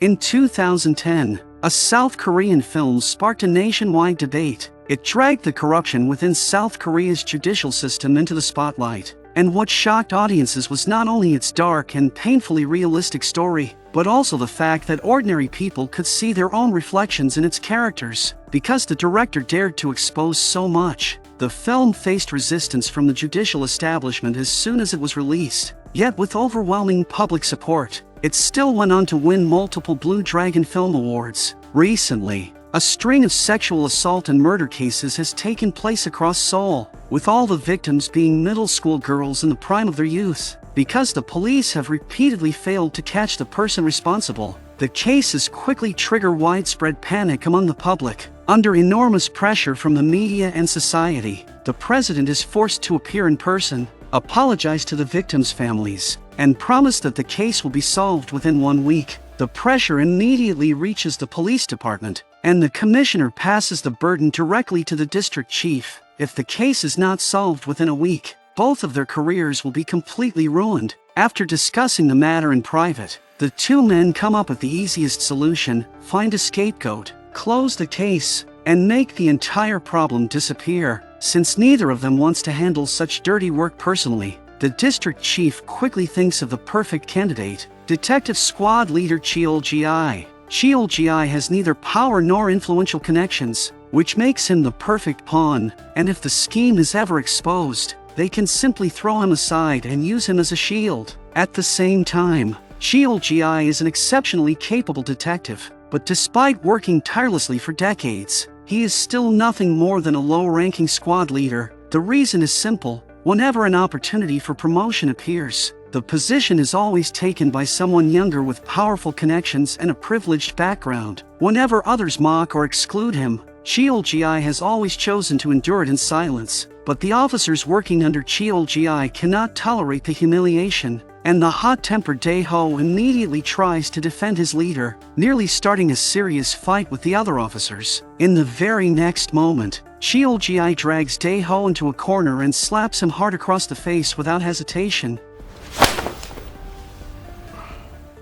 In 2010, a South Korean film sparked a nationwide debate. It dragged the corruption within South Korea's judicial system into the spotlight. And what shocked audiences was not only its dark and painfully realistic story, but also the fact that ordinary people could see their own reflections in its characters. Because the director dared to expose so much, the film faced resistance from the judicial establishment as soon as it was released. Yet with overwhelming public support, it still went on to win multiple Blue Dragon Film Awards. Recently, a string of sexual assault and murder cases has taken place across Seoul, with all the victims being middle school girls in the prime of their youth. Because the police have repeatedly failed to catch the person responsible, the cases quickly trigger widespread panic among the public. Under enormous pressure from the media and society, the president is forced to appear in person, apologize to the victims' families, and promise that the case will be solved within 1 week. The pressure immediately reaches the police department, and the commissioner passes the burden directly to the district chief. If the case is not solved within a week, both of their careers will be completely ruined. After discussing the matter in private, the two men come up with the easiest solution: find a scapegoat, close the case, and make the entire problem disappear. Since neither of them wants to handle such dirty work personally, the district chief quickly thinks of the perfect candidate: Detective Squad Leader Cheol-gi. Cheol-gi has neither power nor influential connections, which makes him the perfect pawn, and if the scheme is ever exposed, they can simply throw him aside and use him as a shield. At the same time, Cheol-gi is an exceptionally capable detective, but despite working tirelessly for decades, he is still nothing more than a low-ranking squad leader. The reason is simple: whenever an opportunity for promotion appears, the position is always taken by someone younger with powerful connections and a privileged background. Whenever others mock or exclude him, Cheol-gi has always chosen to endure it in silence. But the officers working under Cheol-gi cannot tolerate the humiliation, and the hot-tempered Dae-ho immediately tries to defend his leader, nearly starting a serious fight with the other officers. In the very next moment, Cheol-gi drags Dae-ho into a corner and slaps him hard across the face without hesitation.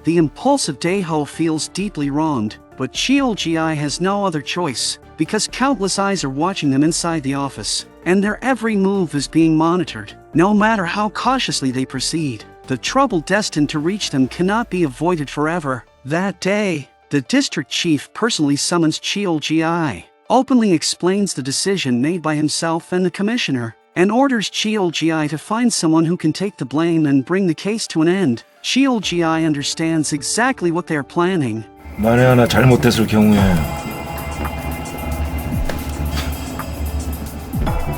The impulsive Dae-ho feels deeply wronged, but Cheol-gi has no other choice, because countless eyes are watching them inside the office, and their every move is being monitored. No matter how cautiously they proceed, the trouble destined to reach them cannot be avoided forever. That day, the district chief personally summons Cheol-gi, openly explains the decision made by himself and the commissioner, and orders Cheol-gi to find someone who can take the blame and bring the case to an end. Cheol-gi understands exactly what they are planning. 만에 하나 잘못했을 경우에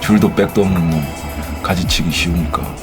줄도 백도 없는 놈 가지치기 쉬우니까.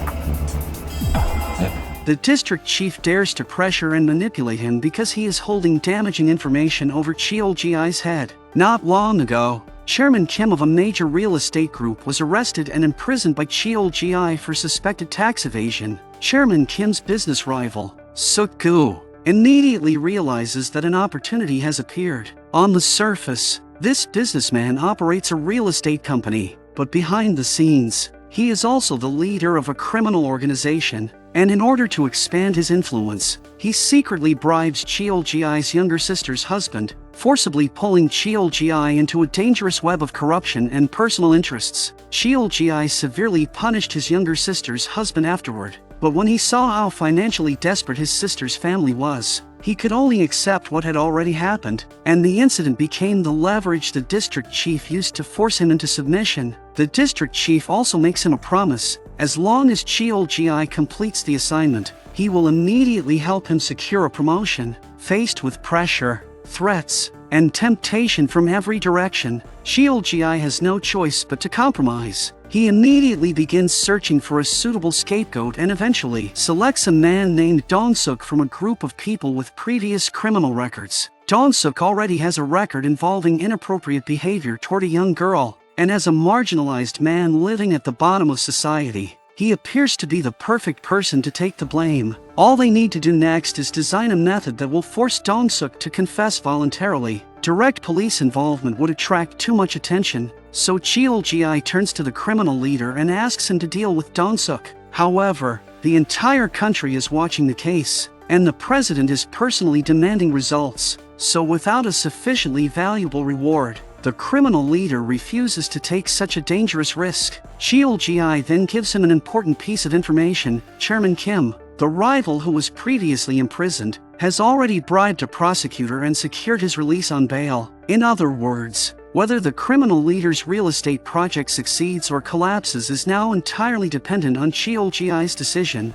The district chief dares to pressure and manipulate him because he is holding damaging information over Cheol-gi's head. Not long ago, Chairman Kim of a major real estate group was arrested and imprisoned by Cheol-gi for suspected tax evasion. Chairman Kim's business rival, Suk-gu, immediately realizes that an opportunity has appeared. On the surface, this businessman operates a real estate company, but behind the scenes, he is also the leader of a criminal organization, and in order to expand his influence, he secretly bribes Cheol-gi's younger sister's husband, forcibly pulling Cheol-gi into a dangerous web of corruption and personal interests. Cheol-gi severely punished his younger sister's husband afterward, but when he saw how financially desperate his sister's family was, he could only accept what had already happened, and the incident became the leverage the district chief used to force him into submission. The district chief also makes him a promise: as long as Cheol-gi completes the assignment, he will immediately help him secure a promotion. Faced with pressure, threats, and temptation from every direction, Cheol-gi has no choice but to compromise. He immediately begins searching for a suitable scapegoat and eventually selects a man named Dong-suk from a group of people with previous criminal records. Dong-suk already has a record involving inappropriate behavior toward a young girl, and as a marginalized man living at the bottom of society, he appears to be the perfect person to take the blame. All they need to do next is design a method that will force Dong-suk to confess voluntarily. Direct police involvement would attract too much attention, so Cheol-gi turns to the criminal leader and asks him to deal with Dong-suk. However, the entire country is watching the case, and the president is personally demanding results. So without a sufficiently valuable reward, the criminal leader refuses to take such a dangerous risk. Cheol-gi then gives him an important piece of information. Chairman Kim, the rival who was previously imprisoned, has already bribed a prosecutor and secured his release on bail. In other words, whether the criminal leader's real estate project succeeds or collapses is now entirely dependent on Cheol-gi's decision.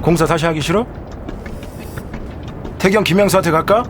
공사 다시 하기 싫어? 태경 김영수한테 갈까?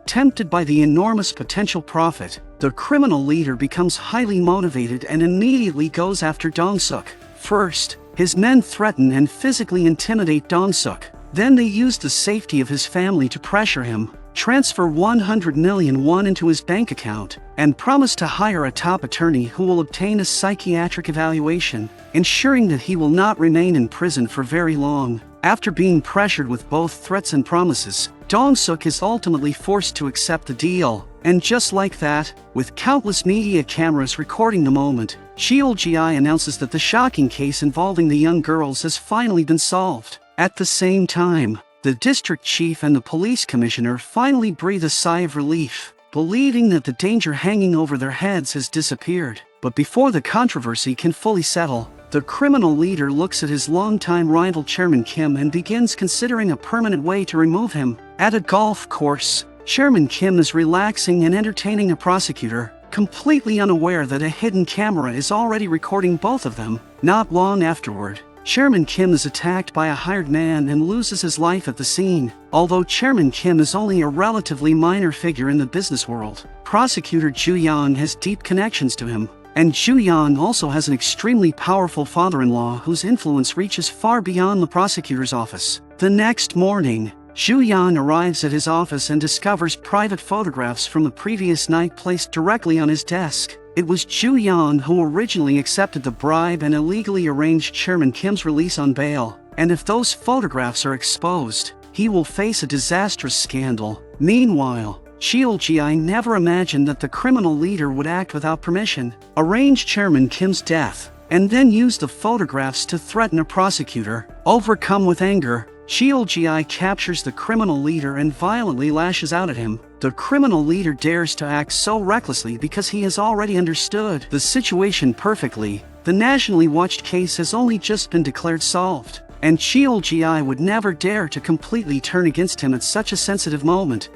Tempted by the enormous potential profit, the criminal leader becomes highly motivated and immediately goes after Dong-suk. First, his men threaten and physically intimidate Dong-suk. Then they use the safety of his family to pressure him, transfer 100 million won into his bank account, and promise to hire a top attorney who will obtain a psychiatric evaluation, ensuring that he will not remain in prison for very long. After being pressured with both threats and promises, Dong-suk is ultimately forced to accept the deal. And just like that, with countless media cameras recording the moment, Cheol-gi announces that the shocking case involving the young girls has finally been solved. At the same time, the district chief and the police commissioner finally breathe a sigh of relief, believing that the danger hanging over their heads has disappeared. But before the controversy can fully settle, the criminal leader looks at his longtime rival Chairman Kim and begins considering a permanent way to remove him. At a golf course, Chairman Kim is relaxing and entertaining a prosecutor, completely unaware that a hidden camera is already recording both of them. Not long afterward, Chairman Kim is attacked by a hired man and loses his life at the scene. Although Chairman Kim is only a relatively minor figure in the business world, Prosecutor Ju Yang has deep connections to him. And Ju Yang also has an extremely powerful father-in-law whose influence reaches far beyond the prosecutor's office. The next morning, Ju Yang arrives at his office and discovers private photographs from the previous night placed directly on his desk. It was Ju Yang who originally accepted the bribe and illegally arranged Chairman Kim's release on bail. And if those photographs are exposed, he will face a disastrous scandal. Meanwhile, Cheol-gi never imagined that the criminal leader would act without permission, arrange Chairman Kim's death, and then use the photographs to threaten a prosecutor. Overcome with anger, Cheol-gi captures the criminal leader and violently lashes out at him. The criminal leader dares to act so recklessly because he has already understood the situation perfectly. The nationally watched case has only just been declared solved, and Cheol-gi would never dare to completely turn against him at such a sensitive moment.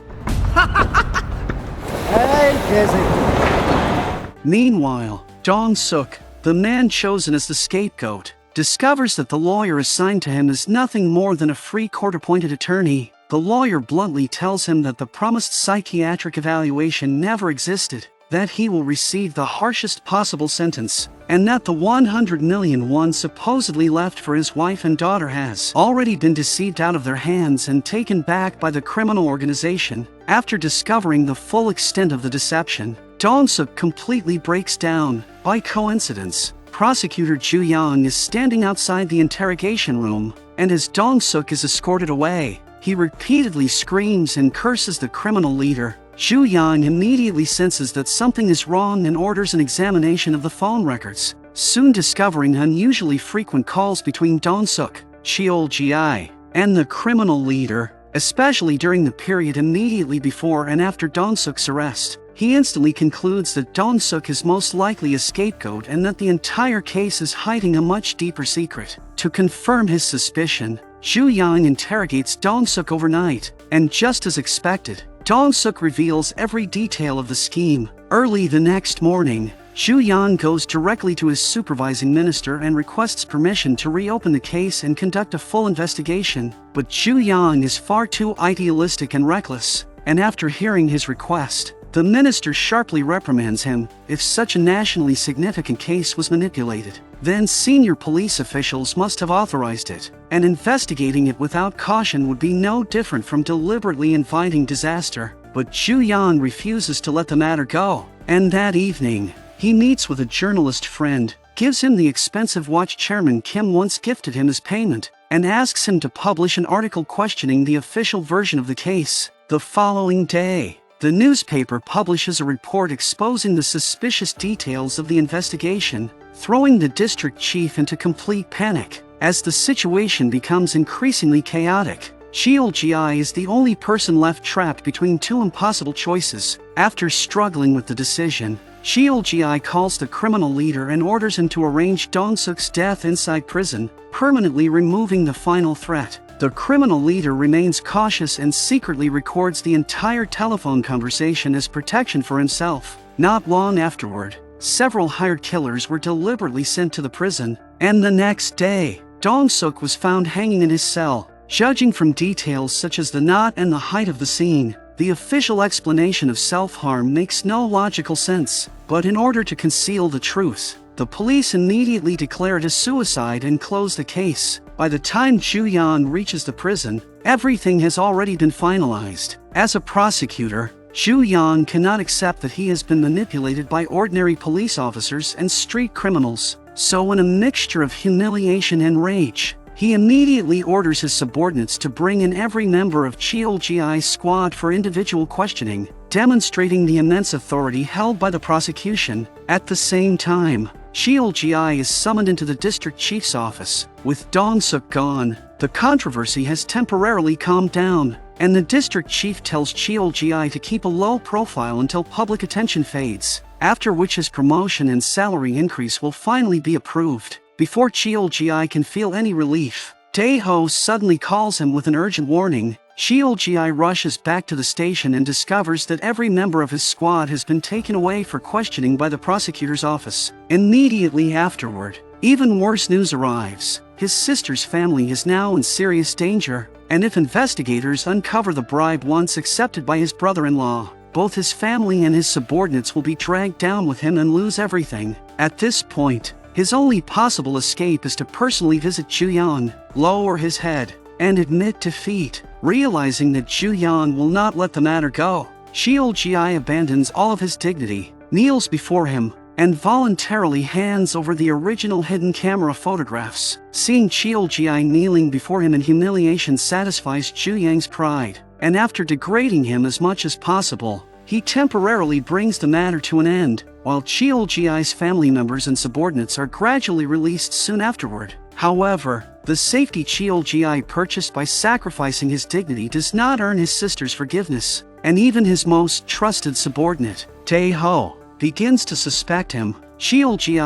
Meanwhile, Dong-suk, the man chosen as the scapegoat, discovers that the lawyer assigned to him is nothing more than a free court-appointed attorney. The lawyer bluntly tells him that the promised psychiatric evaluation never existed, that he will receive the harshest possible sentence, and that the 100 million won supposedly left for his wife and daughter has already been deceived out of their hands and taken back by the criminal organization. After discovering the full extent of the deception, Dong-suk completely breaks down. By coincidence, Prosecutor Ju Yang is standing outside the interrogation room, and as Dong-suk is escorted away, he repeatedly screams and curses the criminal leader. Ju Yang immediately senses that something is wrong and orders an examination of the phone records, soon discovering unusually frequent calls between Dong-suk, Cheol-gi, and the criminal leader, especially during the period immediately before and after Dong-suk's arrest. He instantly concludes that Dong-suk is most likely a scapegoat and that the entire case is hiding a much deeper secret. To confirm his suspicion, Ju Yang interrogates Dong-suk overnight, and just as expected, Dong-suk reveals every detail of the scheme. Early the next morning, Ju Yang goes directly to his supervising minister and requests permission to reopen the case and conduct a full investigation. But Ju Yang is far too idealistic and reckless, and after hearing his request, the minister sharply reprimands him. If such a nationally significant case was manipulated, then senior police officials must have authorized it, and investigating it without caution would be no different from deliberately inviting disaster. But Ju Yang refuses to let the matter go, and that evening, he meets with a journalist friend, gives him the expensive watch Chairman Kim once gifted him as payment, and asks him to publish an article questioning the official version of the case. The following day, the newspaper publishes a report exposing the suspicious details of the investigation, throwing the district chief into complete panic. As the situation becomes increasingly chaotic, Ji is the only person left trapped between two impossible choices. After struggling with the decision, Ji calls the criminal leader and orders him to arrange Dong-suk's death inside prison, permanently removing the final threat. The criminal leader remains cautious and secretly records the entire telephone conversation as protection for himself. Not long afterward, several hired killers were deliberately sent to the prison, and the next day, Dong-suk was found hanging in his cell. Judging from details such as the knot and the height of the scene, the official explanation of self-harm makes no logical sense. But in order to conceal the truth, the police immediately declare it a suicide and close the case. By the time Ju-yeon reaches the prison, everything has already been finalized. As a prosecutor, Ju-yeon cannot accept that he has been manipulated by ordinary police officers and street criminals. So in a mixture of humiliation and rage, he immediately orders his subordinates to bring in every member of Ji-i's squad for individual questioning, demonstrating the immense authority held by the prosecution. At the same time, Ji is summoned into the district chief's office. With Dong-suk gone, the controversy has temporarily calmed down, and the district chief tells Ji to keep a low profile until public attention fades, after which his promotion and salary increase will finally be approved. Before Ji can feel any relief, Dae-ho suddenly calls him with an urgent warning. Ji rushes back to the station and discovers that every member of his squad has been taken away for questioning by the prosecutor's office. Immediately afterward, even worse news arrives. His sister's family is now in serious danger, and if investigators uncover the bribe once accepted by his brother-in-law, both his family and his subordinates will be dragged down with him and lose everything. At this point, his only possible escape is to personally visit Ju-yeon, lower his head, and admit defeat. Realizing that Ju-yeon will not let the matter go, Ji abandons all of his dignity, kneels before him, and voluntarily hands over the original hidden camera photographs. Seeing Ji kneeling before him in humiliation satisfies Ju-yang's pride, and after degrading him as much as possible, he temporarily brings the matter to an end, while Ji-i's family members and subordinates are gradually released soon afterward. However, the safety Ji purchased by sacrificing his dignity does not earn his sister's forgiveness, and even his most trusted subordinate, Dae-ho, begins to suspect him. Ji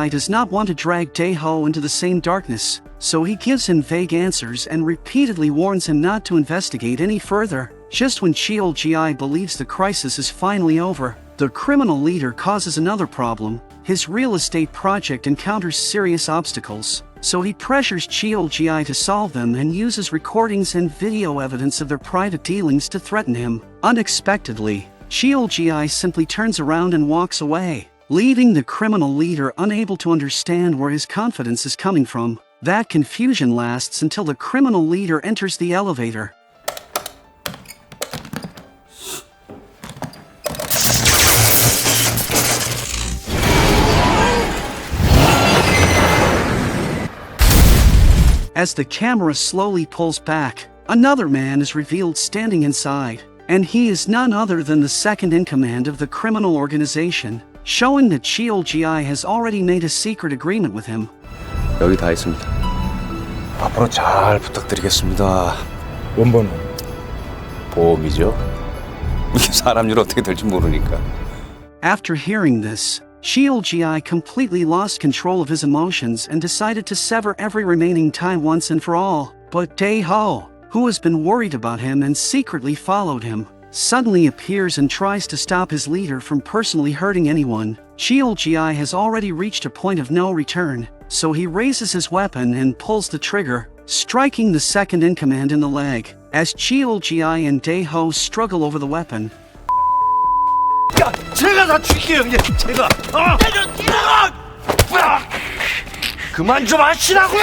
does not want to drag Dae-ho into the same darkness, so he gives him vague answers and repeatedly warns him not to investigate any further. Just when Ji believes the crisis is finally over, the criminal leader causes another problem. His real estate project encounters serious obstacles, so he pressures Ji to solve them and uses recordings and video evidence of their private dealings to threaten him. Unexpectedly, Ji simply turns around and walks away, leaving the criminal leader unable to understand where his confidence is coming from. That confusion lasts until the criminal leader enters the elevator. As the camera slowly pulls back, another man is revealed standing inside, and he is none other than the second-in-command of the criminal organization, showing that Ji has already made a secret agreement with him. 여기 다 있습니다. 앞으로 잘 부탁드리겠습니다. 원본은 보험이죠. 이게 사람 일 어떻게 될지 모르니까. After hearing this, Ji completely lost control of his emotions and decided to sever every remaining tie once and for all. But Dae-ho, who has been worried about him and secretly followed him, suddenly appears and tries to stop his leader from personally hurting anyone. Ji has already reached a point of no return, so he raises his weapon and pulls the trigger, striking the second-in-command in the leg. As Ji and Dae-ho struggle over the weapon, 제가 다 죽일게요, 형님. 제가. 그만 좀 하시라고요.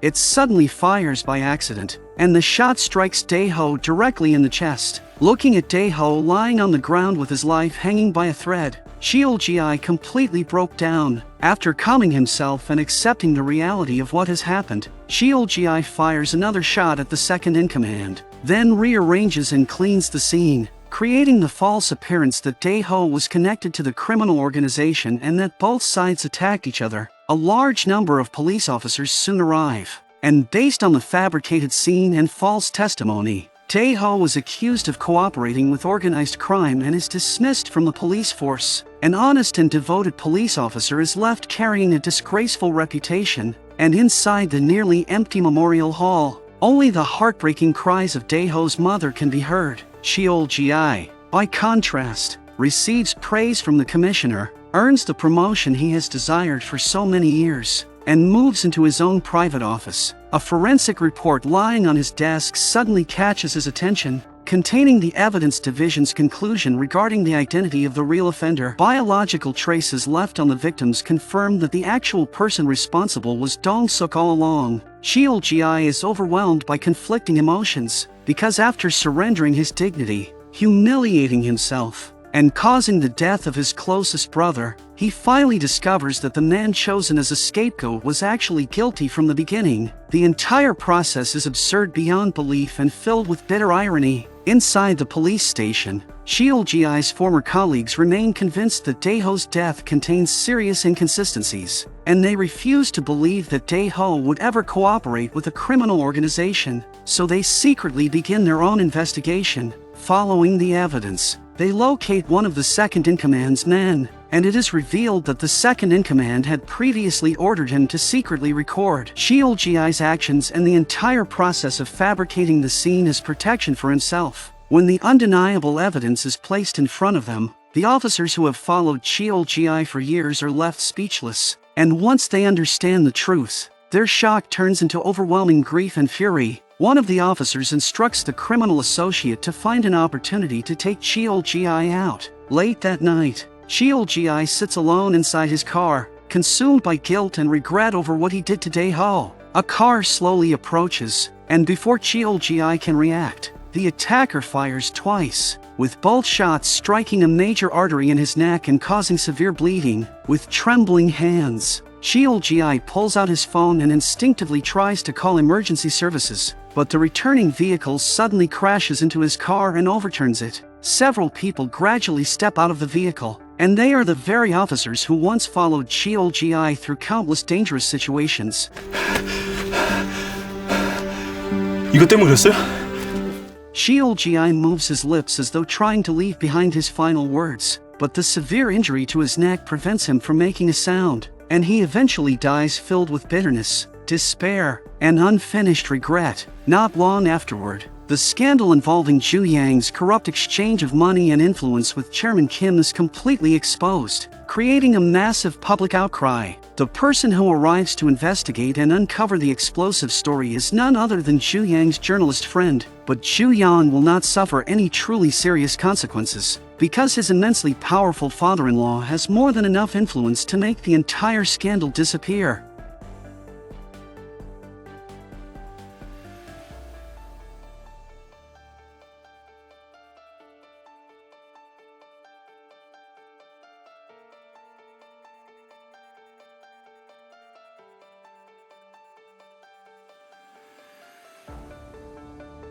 it suddenly fires by accident, and the shot strikes Dae-ho directly in the chest. Looking at Dae-ho lying on the ground with his life hanging by a thread, Ji completely broke down. After calming himself and accepting the reality of what has happened, Ji fires another shot at the second-in-command, then rearranges and cleans the scene, creating the false appearance that Dae-ho was connected to the criminal organization and that both sides attacked each other. a large number of police officers soon arrive, and based on the fabricated scene and false testimony, Tae-ho was accused of cooperating with organized crime and is dismissed from the police force. An honest and devoted police officer is left carrying a disgraceful reputation, and inside the nearly empty memorial hall, only the heartbreaking cries of Tae-ho's mother can be heard. Cheol-gi, by contrast, receives praise from the commissioner, earns the promotion he has desired for so many years, and moves into his own private office. A forensic report lying on his desk suddenly catches his attention, containing the evidence division's conclusion regarding the identity of the real offender. Biological traces left on the victims confirm that the actual person responsible was Dong-suk all along. Cheol-gi is overwhelmed by conflicting emotions, because after surrendering his dignity, humiliating himself, and causing the death of his closest brother, he finally discovers that the man chosen as a scapegoat was actually guilty from the beginning. The entire process is absurd beyond belief and filled with bitter irony. Inside the police station, Cheol-gi's former colleagues remain convinced that Tae-ho's death contains serious inconsistencies, and they refuse to believe that Tae-ho would ever cooperate with a criminal organization, so they secretly begin their own investigation. Following the evidence, they locate one of the second-in-command's men, and it is revealed that the second-in-command had previously ordered him to secretly record Cheol-gi's actions and the entire process of fabricating the scene as protection for himself. When the undeniable evidence is placed in front of them, the officers who have followed Cheol-gi for years are left speechless, and once they understand the truth, their shock turns into overwhelming grief and fury. One of the officers instructs the criminal associate to find an opportunity to take Cheol-gi out. Late that night, Cheol-gi sits alone inside his car, consumed by guilt and regret over what he did to Tae-ho. A car slowly approaches, and before Cheol-gi can react, the attacker fires twice, with both shots striking a major artery in his neck and causing severe bleeding. With trembling hands, Cheol-gi pulls out his phone and instinctively tries to call emergency services, but the returning vehicle suddenly crashes into his car and overturns it. Several people gradually step out of the vehicle, and they are the very officers who once followed Cheol-gi through countless dangerous situations. 이것 때문에 그랬어요? Cheol-gi moves his lips as though trying to leave behind his final words, but the severe injury to his neck prevents him from making a sound, and he eventually dies filled with bitterness, despair, and unfinished regret. Not long afterward, the scandal involving Ju Yang's corrupt exchange of money and influence with Chairman Kim is completely exposed, creating a massive public outcry. The person who arrives to investigate and uncover the explosive story is none other than Ju Yang's journalist friend, but Ju Yang will not suffer any truly serious consequences, because his immensely powerful father-in-law has more than enough influence to make the entire scandal disappear.